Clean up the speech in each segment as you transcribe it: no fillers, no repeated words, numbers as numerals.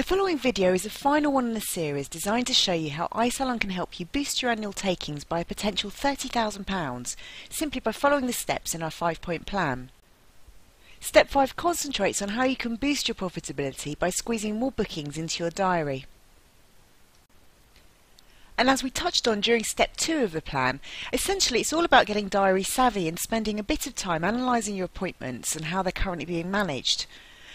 The following video is the final one in the series designed to show you how i-salon can help you boost your annual takings by a potential £30,000 simply by following the steps in our 5-point plan. Step 5 concentrates on how you can boost your profitability by squeezing more bookings into your diary. And as we touched on during step 2 of the plan, essentially it's all about getting diary savvy and spending a bit of time analysing your appointments and how they're currently being managed.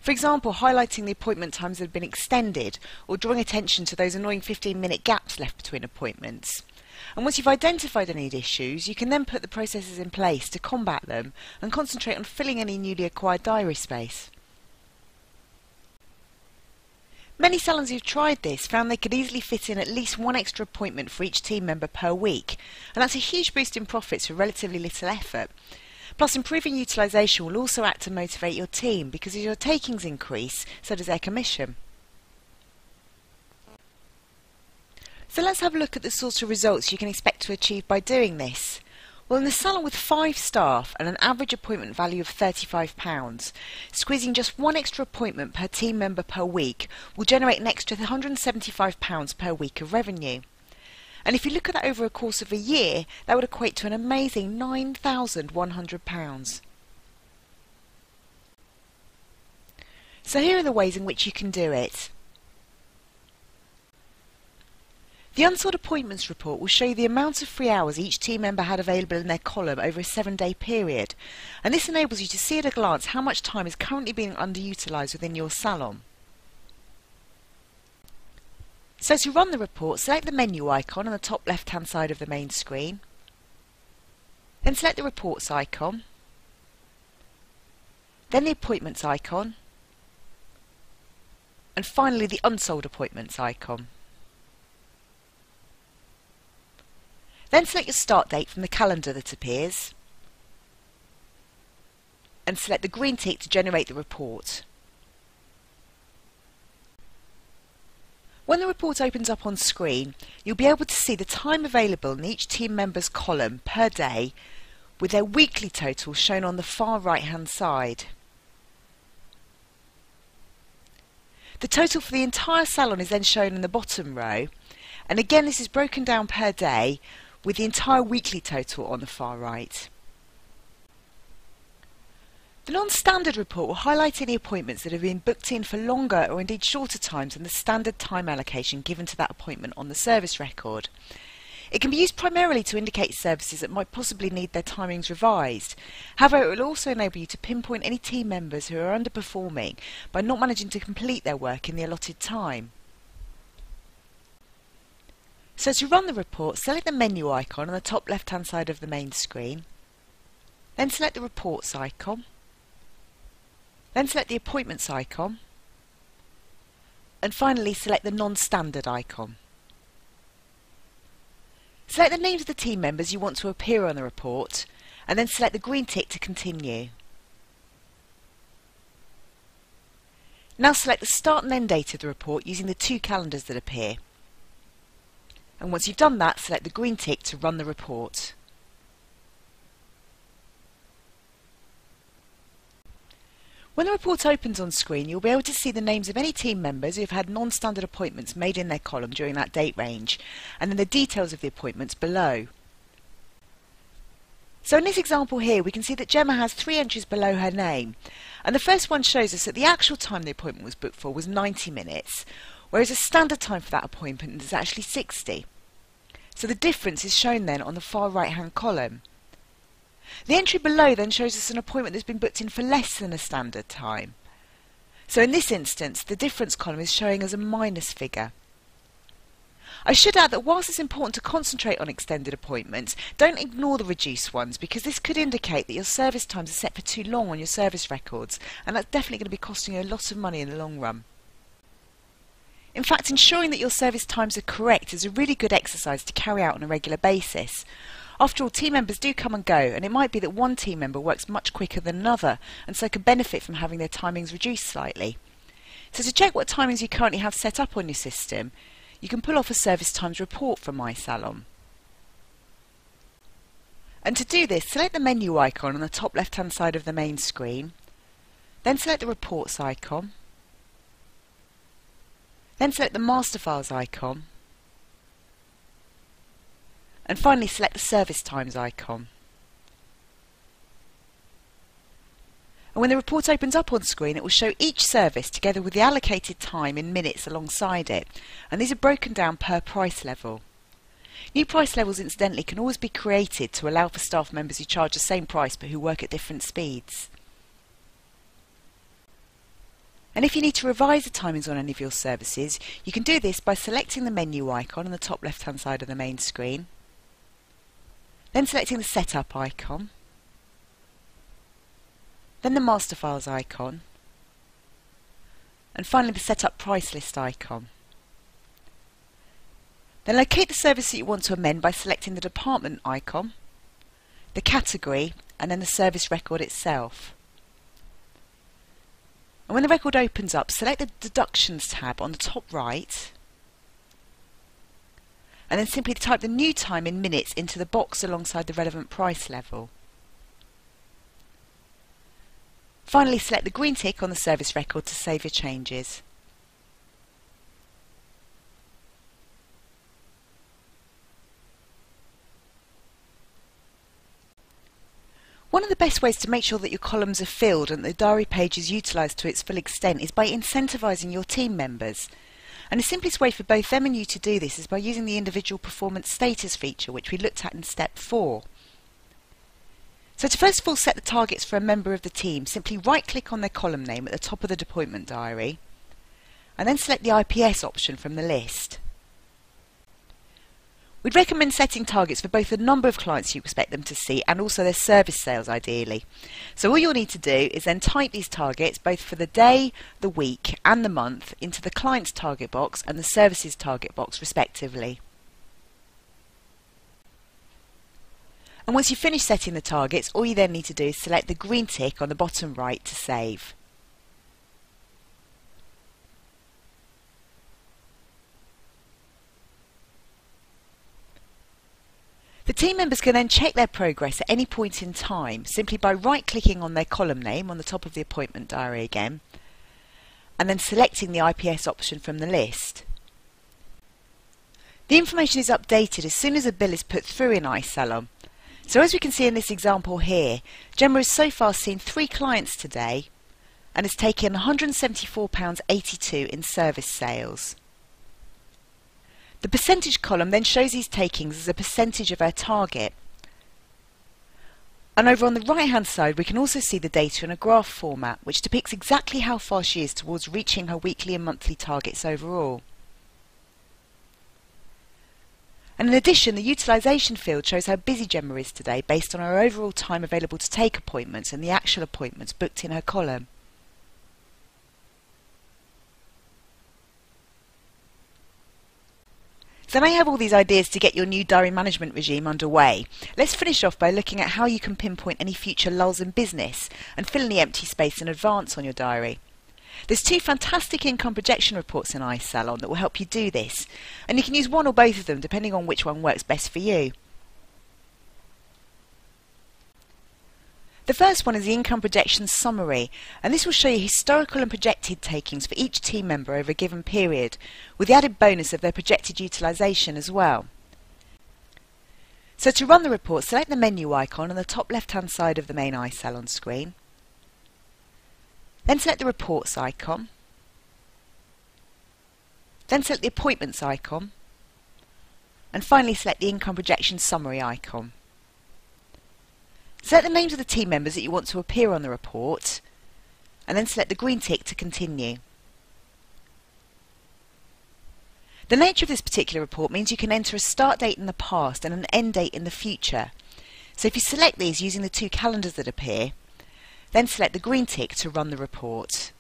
For example, highlighting the appointment times that have been extended or drawing attention to those annoying 15-minute gaps left between appointments. And once you've identified any issues, you can then put the processes in place to combat them and concentrate on filling any newly acquired diary space. Many salons who've tried this found they could easily fit in at least one extra appointment for each team member per week, and that's a huge boost in profits for relatively little effort. Plus, improving utilisation will also act to motivate your team because as your takings increase, so does their commission. So let's have a look at the sorts of results you can expect to achieve by doing this. Well, in the salon with 5 staff and an average appointment value of £35, squeezing just one extra appointment per team member per week will generate an extra £175 per week of revenue. And if you look at that over a course of a year, that would equate to an amazing £9,100. So here are the ways in which you can do it. The unsold appointments report will show you the amount of free hours each team member had available in their column over a 7-day period, and this enables you to see at a glance how much time is currently being underutilised within your salon. So to run the report, select the menu icon on the top left hand side of the main screen, then select the reports icon, then the appointments icon, and finally the unsold appointments icon. Then select your start date from the calendar that appears and select the green tick to generate the report. When the report opens up on screen, you'll be able to see the time available in each team member's column per day with their weekly total shown on the far right hand side. The total for the entire salon is then shown in the bottom row, and again this is broken down per day with the entire weekly total on the far right. The non-standard report will highlight any appointments that have been booked in for longer or indeed shorter times than the standard time allocation given to that appointment on the service record. It can be used primarily to indicate services that might possibly need their timings revised. However, it will also enable you to pinpoint any team members who are underperforming by not managing to complete their work in the allotted time. So to run the report, select the menu icon on the top left hand side of the main screen, then select the reports icon, then select the appointments icon, and finally select the non-standard icon. Select the names of the team members you want to appear on the report, and then select the green tick to continue. Now select the start and end date of the report using the 2 calendars that appear. And once you've done that, select the green tick to run the report. When the report opens on screen, you'll be able to see the names of any team members who have had non-standard appointments made in their column during that date range, and then the details of the appointments below. So in this example here, we can see that Gemma has 3 entries below her name, and the first one shows us that the actual time the appointment was booked for was 90 minutes, whereas a standard time for that appointment is actually 60. So the difference is shown then on the far right hand column. The entry below then shows us an appointment that's been booked in for less than a standard time. So in this instance, the difference column is showing as a minus figure. I should add that whilst it's important to concentrate on extended appointments, don't ignore the reduced ones because this could indicate that your service times are set for too long on your service records, and that's definitely going to be costing you a lot of money in the long run. In fact, ensuring that your service times are correct is a really good exercise to carry out on a regular basis. After all, team members do come and go, and it might be that one team member works much quicker than another, and so can benefit from having their timings reduced slightly. So to check what timings you currently have set up on your system, you can pull off a service times report from i-salon. And to do this, select the menu icon on the top left hand side of the main screen, then select the reports icon, Then select the Master Files icon, and finally select the Service Times icon. And when the report opens up on screen, it will show each service together with the allocated time in minutes alongside it, and these are broken down per price level. New price levels, incidentally, can always be created to allow for staff members who charge the same price but who work at different speeds. And if you need to revise the timings on any of your services, you can do this by selecting the menu icon on the top left hand side of the main screen, then selecting the Setup icon, then the Master Files icon, and finally the Setup Price List icon. Then locate the service that you want to amend by selecting the department icon, the category, and then the service record itself. And when the record opens up, select the Deductions tab on the top right, and then simply type the new time in minutes into the box alongside the relevant price level. Finally, select the green tick on the service record to save your changes. One of the best ways to make sure that your columns are filled and the diary page is utilised to its full extent is by incentivising your team members. And the simplest way for both them and you to do this is by using the individual performance status feature, which we looked at in step 4. So to first of all set the targets for a member of the team, simply right-click on their column name at the top of the appointment diary, and then select the IPS option from the list. We'd recommend setting targets for both the number of clients you expect them to see and also their service sales ideally. So all you'll need to do is then type these targets both for the day, the week and the month into the client's target box and the services target box respectively. And once you've finished setting the targets, all you then need to do is select the green tick on the bottom right to save. The team members can then check their progress at any point in time simply by right-clicking on their column name on the top of the appointment diary again, and then selecting the IPS option from the list. The information is updated as soon as a bill is put through in i-salon. So as we can see in this example here, Gemma has so far seen 3 clients today and has taken £174.82 in service sales. The percentage column then shows these takings as a percentage of her target. And over on the right hand side we can also see the data in a graph format which depicts exactly how far she is towards reaching her weekly and monthly targets overall. And in addition, the utilisation field shows how busy Gemma is today based on her overall time available to take appointments and the actual appointments booked in her column. So now you have all these ideas to get your new diary management regime underway. Let's finish off by looking at how you can pinpoint any future lulls in business and fill in the empty space in advance on your diary. There's 2 fantastic income projection reports in i-salon that will help you do this, and you can use one or both of them depending on which one works best for you. The first one is the income projection summary, and this will show you historical and projected takings for each team member over a given period, with the added bonus of their projected utilisation as well. So to run the report, select the menu icon on the top left hand side of the main i-salon screen. Then select the Reports icon, then select the Appointments icon, and finally select the Income Projection Summary icon. Select the names of the team members that you want to appear on the report, and then select the green tick to continue. The nature of this particular report means you can enter a start date in the past and an end date in the future. So if you select these using the 2 calendars that appear, then select the green tick to run the report.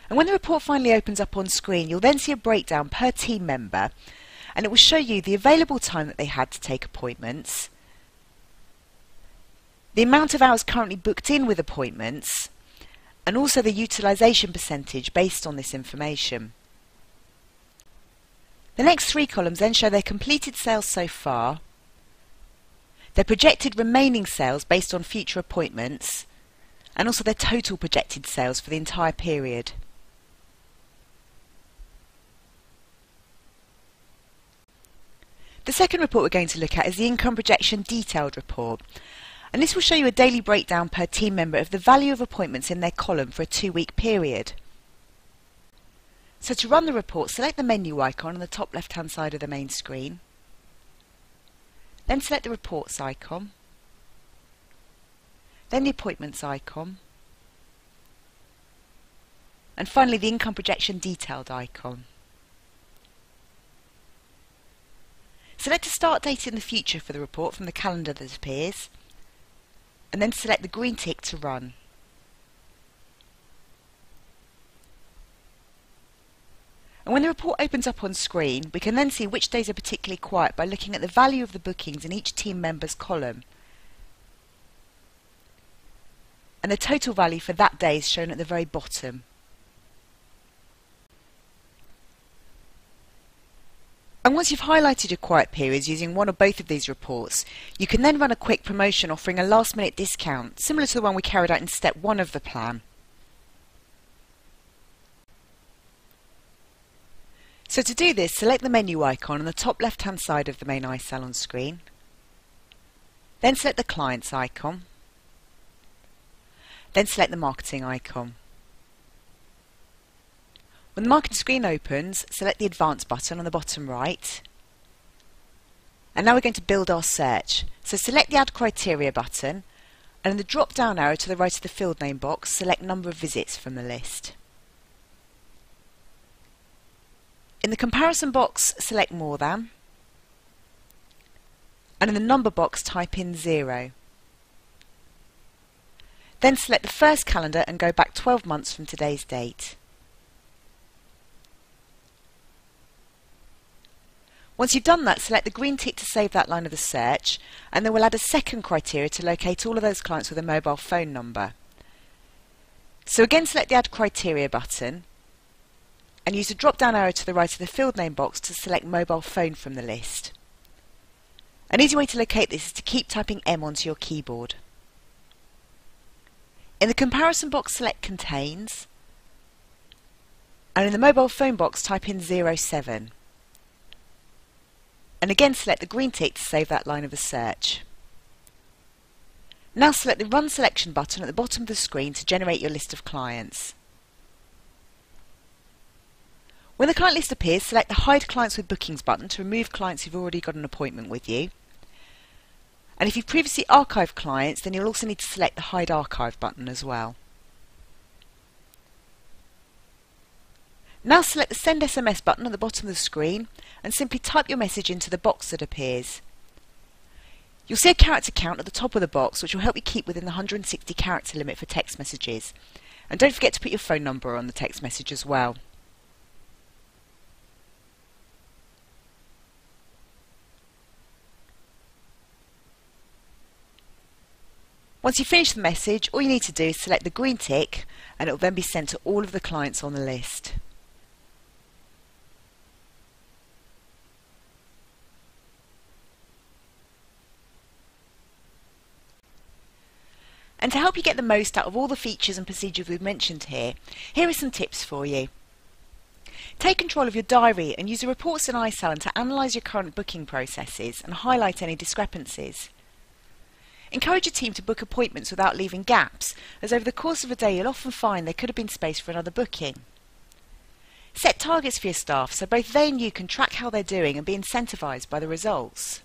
And when the report finally opens up on screen, you'll then see a breakdown per team member, and it will show you the available time that they had to take appointments, the amount of hours currently booked in with appointments, and also the utilisation percentage based on this information. The next three columns then show their completed sales so far, their projected remaining sales based on future appointments, and also their total projected sales for the entire period. The second report we're going to look at is the income projection detailed report, and this will show you a daily breakdown per team member of the value of appointments in their column for a 2-week period. So to run the report, select the menu icon on the top left hand side of the main screen, then select the reports icon, then the appointments icon, and finally the income projection detailed icon. Select a start date in the future for the report from the calendar that appears, and then select the green tick to run. And when the report opens up on screen, we can then see which days are particularly quiet by looking at the value of the bookings in each team member's column. And the total value for that day is shown at the very bottom. And once you've highlighted your quiet periods using one or both of these reports, you can then run a quick promotion offering a last-minute discount, similar to the one we carried out in step 1 of the plan. So to do this, select the menu icon on the top left-hand side of the main i-salon screen, then select the clients icon, then select the marketing icon. When the marketing screen opens, select the Advanced button on the bottom right. And now we're going to build our search. So select the Add Criteria button, and in the drop-down arrow to the right of the field name box, select Number of Visits from the list. In the comparison box, select More Than, and in the number box, type in 0. Then select the first calendar and go back 12 months from today's date. Once you've done that, select the green tick to save that line of the search, and then we'll add a second criteria to locate all of those clients with a mobile phone number. So again, select the Add Criteria button, and use the drop-down arrow to the right of the field name box to select Mobile Phone from the list. An easy way to locate this is to keep typing M onto your keyboard. In the comparison box, select Contains, and in the mobile phone box, type in 07. And again select the green tick to save that line of the search. Now select the Run Selection button at the bottom of the screen to generate your list of clients. When the client list appears, select the Hide Clients with Bookings button to remove clients who've already got an appointment with you. And if you've previously archived clients, then you'll also need to select the Hide Archive button as well. Now select the Send SMS button at the bottom of the screen and simply type your message into the box that appears. You'll see a character count at the top of the box, which will help you keep within the 160 character limit for text messages. And don't forget to put your phone number on the text message as well. Once you finish the message, all you need to do is select the green tick, and it will then be sent to all of the clients on the list. And to help you get the most out of all the features and procedures we've mentioned here are some tips for you. Take control of your diary and use the reports in i-salon to analyse your current booking processes and highlight any discrepancies. Encourage your team to book appointments without leaving gaps, as over the course of a day you'll often find there could have been space for another booking. Set targets for your staff so both they and you can track how they're doing and be incentivised by the results.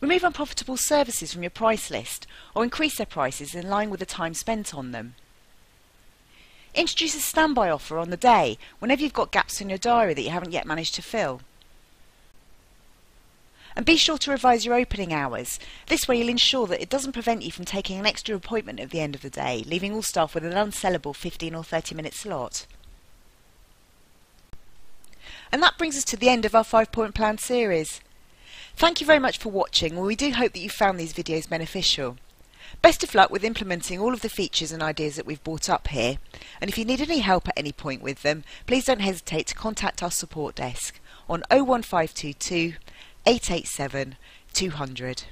Remove unprofitable services from your price list or increase their prices in line with the time spent on them. Introduce a standby offer on the day whenever you've got gaps in your diary that you haven't yet managed to fill. And be sure to revise your opening hours. This way you'll ensure that it doesn't prevent you from taking an extra appointment at the end of the day, leaving all staff with an unsellable 15 or 30-minute slot. And that brings us to the end of our 5-point plan series. Thank you very much for watching, and we do hope that you found these videos beneficial. Best of luck with implementing all of the features and ideas that we've brought up here, and if you need any help at any point with them, please don't hesitate to contact our support desk. on 01522 887 200.